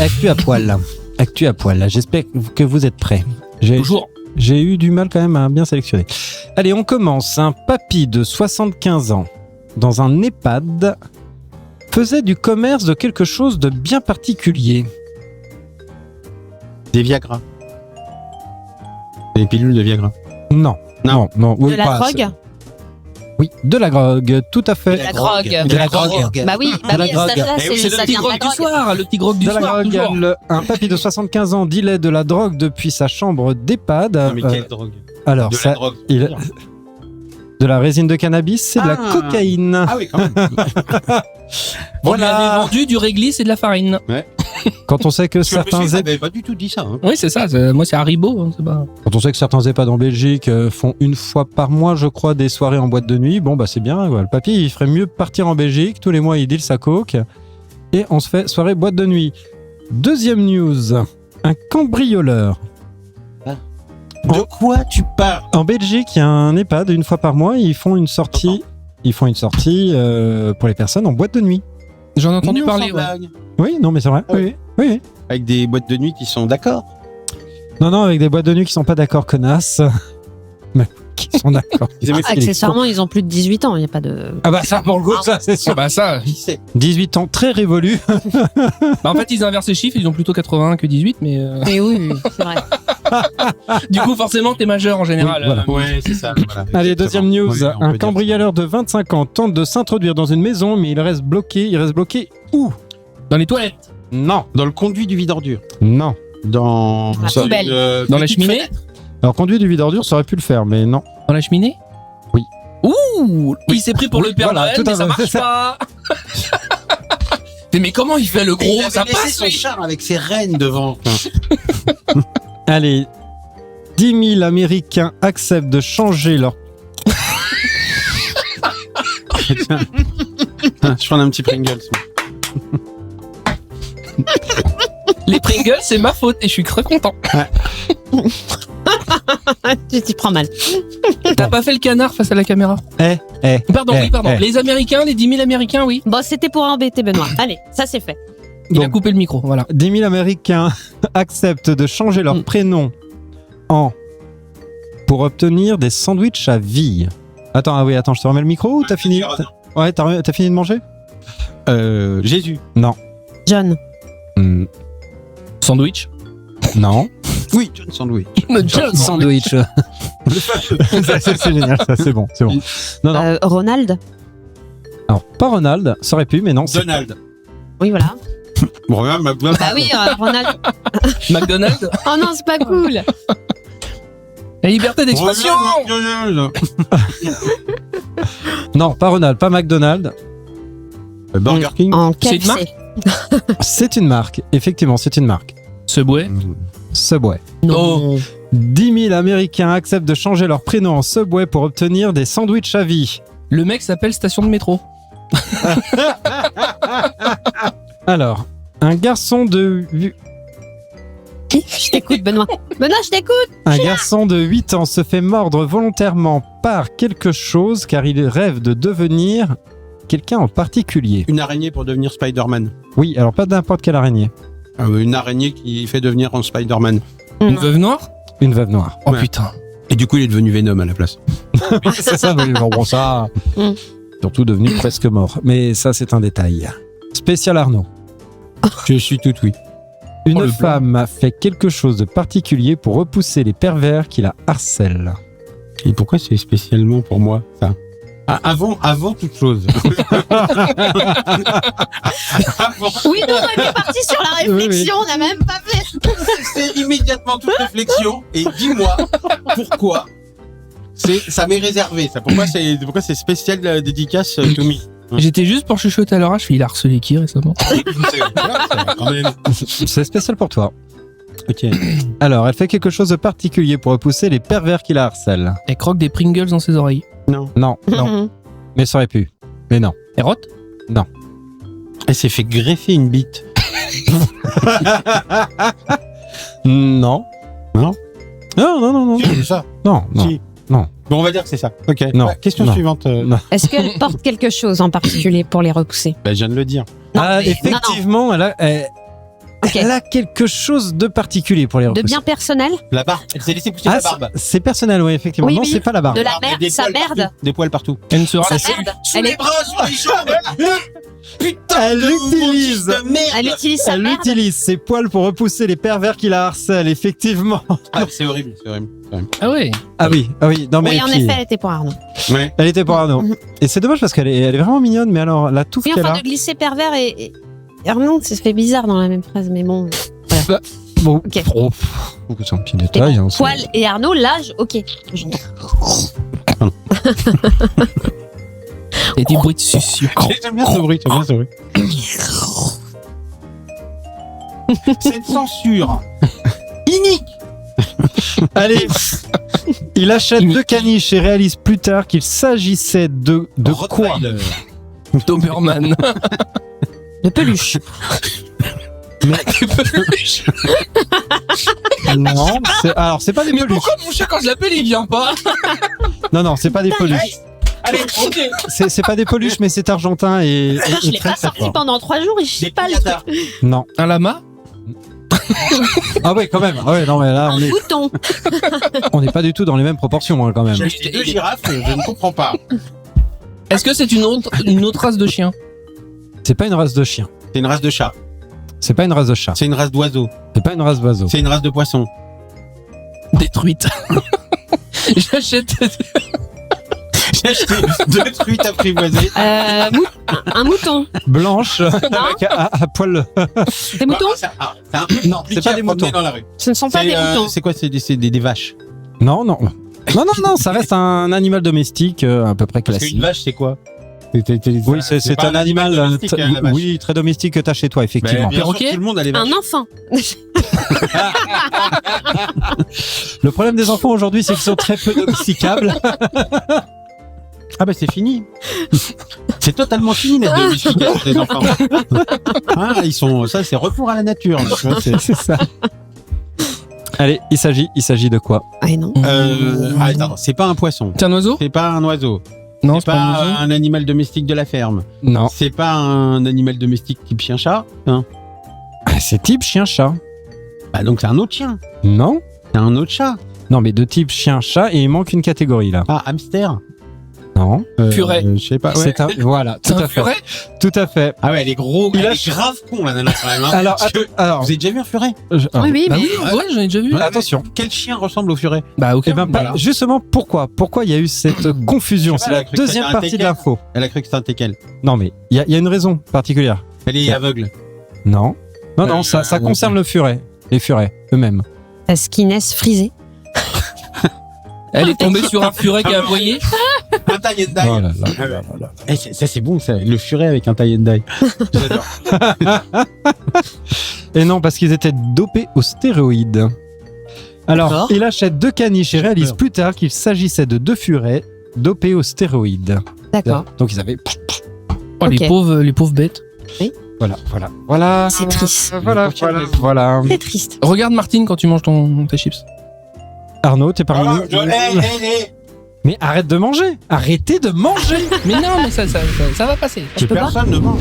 Actu à poil. Actu à poil. J'espère que vous êtes prêts. Toujours. J'ai eu du mal quand même à bien sélectionner. Allez, on commence. Un papy de 75 ans dans un EHPAD faisait du commerce de quelque chose de bien particulier. Des Viagra. Des pilules de Viagra. Non. Oui, De la pas, drogue. Oui, de la drogue, tout à fait. De la drogue. De la drogue. Bah oui, De la drogue. ça, Eh oui, c'est le ça petit vient de la grog du drogue. soir, le petit grog du De la soir, drogue, toujours. un papy de 75 ans dealait de la drogue depuis sa chambre d'EHPAD. Non, mais quelle drogue? Alors, De ça, la drogue. de la résine de cannabis, c'est de la Ah. cocaïne. Ah oui, quand même. On lui Voilà. avait vendu du réglisse et de la farine. Quand on sait que Parce que certains monsieur, il n'avait pas du tout dit ça. Hein. Oui, c'est ça. Moi, c'est Haribo. Hein, c'est pas... Quand on sait que certains EHPAD en Belgique font une fois par mois, je crois, des soirées en boîte de nuit, bon, bah c'est bien. Voilà. Le papy, il ferait mieux partir en Belgique. Tous les mois, il deal sa coke. Et on se fait soirée boîte de nuit. Deuxième news. Un cambrioleur. De quoi tu parles? En Belgique, il y a un EHPAD, une fois par mois, ils font une sortie. Ils font une sortie pour les personnes en boîte de nuit. J'en ai entendu Non, parler. sans Ouais. blague. Oui, non, mais c'est vrai. Ah Oui, oui. Avec des boîtes de nuit qui sont d'accord. Non, avec des boîtes de nuit qui sont pas d'accord, connasses. Mais qui sont d'accord. Ils aimaient Accessoirement, ils ont plus de 18 ans, il n'y a pas de... Ah bah ça, pour le coup, ça, c'est Ah sûr. bah ça. Qui sait? 18 ans, très révolu. Bah, en fait, ils inversent les chiffres. Ils ont plutôt 81 que 18, mais Mais oui, c'est vrai. du coup, forcément, t'es majeur en général. Oui, voilà. Ouais, c'est ça. Voilà. Allez, Exactement. deuxième news. Oui, on peut Un dire cambrioleur de 25 ans tente de s'introduire dans une maison, mais il reste bloqué. Il reste bloqué où? Dans les toilettes. Non. ça. Dans le conduit du vide-ordure. Non. Dans La poubelle. Dans la cheminée. Alors, conduit du vide-ordure, ça aurait pu le faire, mais non. Dans la cheminée. Oui. Ouh, il s'est pris pour Oui, le Père voilà, Noël, tout à mais ça fait. marche pas. Mais comment il fait le gros? Ça passe, son lui. char avec ses rennes devant. Allez. 10 000 Américains acceptent de changer leur... Je prends un petit Pringles. Les Pringles, c'est ma faute et je suis très content. Tu t'y prends mal. T'as pas fait le canard face à la caméra? Pardon, Eh, oui, pardon. eh. Les Américains, les 10 000 Américains, oui. Bon, c'était pour embêter Benoît. Allez, ça c'est fait. Il a Bon. coupé le micro, voilà. 10 000 Américains acceptent de changer leur prénom en... pour obtenir des sandwichs à vie. Attends, je te remets le micro ou t'as fini? Ouais, t'as fini de manger? Jésus. John. Sandwich. Non. Oui, John Sandwich. John Sandwich. c'est génial, ça, c'est bon. Non. Ronald. Alors, pas Ronald, ça aurait pu, mais non. c'est- Donald. Oui, voilà. Bon, regarde, Bah oui, Ronald. McDonald's. Oh non, c'est pas cool. La liberté d'expression. Non, pas Ronald, pas McDonald's. Burger King. En C'est une KFC. marque C'est une marque, effectivement, c'est une marque. Subway. Subway. Non. 10 000 Américains acceptent de changer leur prénom en Subway pour obtenir des sandwichs à vie. Le mec s'appelle station de métro. Alors, un garçon de... Je t'écoute, Benoît. Benoît, je t'écoute. Un garçon de 8 ans se fait mordre volontairement par quelque chose car il rêve de devenir quelqu'un en particulier. Une araignée pour devenir Spider-Man. Oui, alors pas n'importe quelle araignée. Une araignée qui fait devenir en Spider-Man. Une veuve noire. Une veuve noire. Oh Ouais. putain. Et du coup, il est devenu Venom à la place. C'est ça, oui, bon, ça... Mm. Surtout devenu presque mort. Mais ça, c'est un détail. Spécial Arnaud. Je suis tout oui. Une Oh, le femme a fait quelque chose de particulier pour repousser les pervers qui la harcèlent. Et pourquoi c'est spécialement pour moi, ça? Avant toute chose. Oui, non, on était parti sur la réflexion, on n'a même pas fait. C'est immédiatement toute réflexion et dis-moi pourquoi ça m'est réservé. Ça, pourquoi c'est spécial dédicace to me. J'étais juste pour chuchoter à leur âge, il a harcelé qui récemment? Quand même. C'est spécial pour toi. Ok. Alors, elle fait quelque chose de particulier pour repousser les pervers qui la harcèlent. Elle croque des Pringles dans ses oreilles. Non. Non, non. Mais ça aurait pu. Mais non. Elle rote? Elle s'est fait greffer une bite. Non. Non. Non. C'est ça. Non. Si. Non. Bon, on va dire que c'est ça. Ok. Non. Question Non. suivante. Est-ce qu'elle porte quelque chose en particulier pour les repousser? Bah, je viens de le dire. Non, Ah, mais- effectivement, Ok. Elle a quelque chose de particulier pour les De repousser. bien personnel, La barbe. Elle s'est laissée pousser Ah, la barbe. c'est personnel, oui, effectivement. Oui, non, oui. c'est pas la barbe. de la Il y a merde, des sa poils merde, partout, des poils partout. Elle ne sera sa pas. merde. Sous Elle, les est- bras, sur les jambes. Putain Elle de l'utilise. montige de merde. elle utilise sa Elle merde. utilise ses poils pour repousser les pervers qui la harcèlent, effectivement. Ah, c'est horrible, c'est horrible. Ah ouais. Ah oui. Non mais Oui, en puis, effet, elle était pour Arnaud. Ouais. elle était pour Arnaud. Mhm. Et c'est dommage parce qu'elle est vraiment mignonne, mais alors la touffe Oui, qu'elle enfin, a. de glisser pervers et Arnaud, ça se fait bizarre dans la même phrase, mais bon. Bon, Ok. oh, c'est un petit Et détail. bon, hein, c'est- poil et Arnaud, l'âge, ok. Et des bruits de succion. J'aime bien ce bruit, j'aime bien ce bruit. Cette censure inique. Allez, il achète 2 caniches et réalise plus tard qu'il s'agissait de quoi? Rottweiler. Doberman. De peluche. Des peluches. Non, alors c'est pas des Mais peluches. pourquoi mon chat, quand je l'appelle, il vient pas? Non, c'est pas des peluches. Allez, ok. C'est pas des peluches, mais c'est argentin et Je l'ai très pas très sorti fort. pendant 3 jours, il chie Des pas le piñatas. truc. Non. Un lama? Ah ouais, quand même. Ah ouais, non mais là Un bouton. on n'est pas du tout dans les mêmes proportions hein, quand même. J'ai acheté 2 girafes, je ne comprends pas. Est-ce que c'est une autre race de chien? C'est pas une race de chien. C'est une race de chat. C'est pas une race de chat. C'est une race d'oiseau. C'est pas une race d'oiseau. C'est une race de poisson. Détruite. J'achète. J'ai acheté 2 truites apprivoisées. Un mouton. Blanche avec à poil. Des moutons Non, c'est pas des moutons. Dans la rue. Ce ne sont pas des moutons. C'est quoi? C'est des vaches. Non, ça reste un animal domestique à peu près Parce classique. qu'une vache, c'est quoi? Oui, c'est pas un animal domestique, la vache. oui, très domestique que tu as chez toi, effectivement. Bien sûr, perroquet tout le monde a les vaches. Un enfant. Le problème des enfants aujourd'hui, c'est qu'ils sont très peu domesticables. Ah bah c'est fini. C'est totalement fini d'être domestiqué pour les enfants. Ah, ça c'est retour à la nature. Tu vois, C'est ça. Allez, il s'agit de quoi? Ah non. Attends, c'est pas un poisson. C'est un oiseau? C'est pas un oiseau. Non, C'est pas un animal domestique de la ferme. Non. C'est pas un animal domestique type chien-chat. Hein. C'est type chien-chat. Bah donc c'est un autre chien. Non? C'est un autre chat. Non, mais de type chien-chat et il manque une catégorie là. Ah, hamster. Non. Furet. Je sais pas. Ouais. C'est un... Voilà, tout C'est un à fait. furet? Tout à fait. Ah ouais, elle est gros. Il Elle a- est grave con la nana quand même. Hein. Alors, Parce que- alors, Vous avez déjà vu un furet? Oui, oui, Bah mais. oui, ouais, j'en ai déjà vu. Ouais. attention. Quel chien ressemble au furet? Bah, ok. Eh ben, Voilà. justement, pourquoi il y a eu cette confusion? Je sais C'est pas, la elle a cru que deuxième c'était un partie de teckel. l'info. Elle a cru que c'était un teckel. Non, mais il y a une raison particulière. Elle est aveugle. Non. Non, ça concerne le furet. Les furets eux-mêmes. La skiness frisée. Elle est tombée sur un furet qui a aboyé. Un tie and die. Oh là là. Ah ouais. Eh, ça c'est bon, ça. Le furet avec un tie and die. J'adore. Et non, parce qu'ils étaient dopés aux stéroïdes. Alors, D'accord. il achète 2 caniches et réalise peur. plus tard qu'il s'agissait de 2 furets dopés aux stéroïdes. D'accord. Donc ils avaient... Oh, Ok. les pauvres bêtes. Voilà. C'est triste. Voilà. C'est triste. Regarde Martine quand tu manges tes chips. Arnaud, t'es parmi Ah, nous. Mais arrête de manger. Arrêtez de manger. Mais non, mais ça va passer. Je peux pas. Personne ne mange.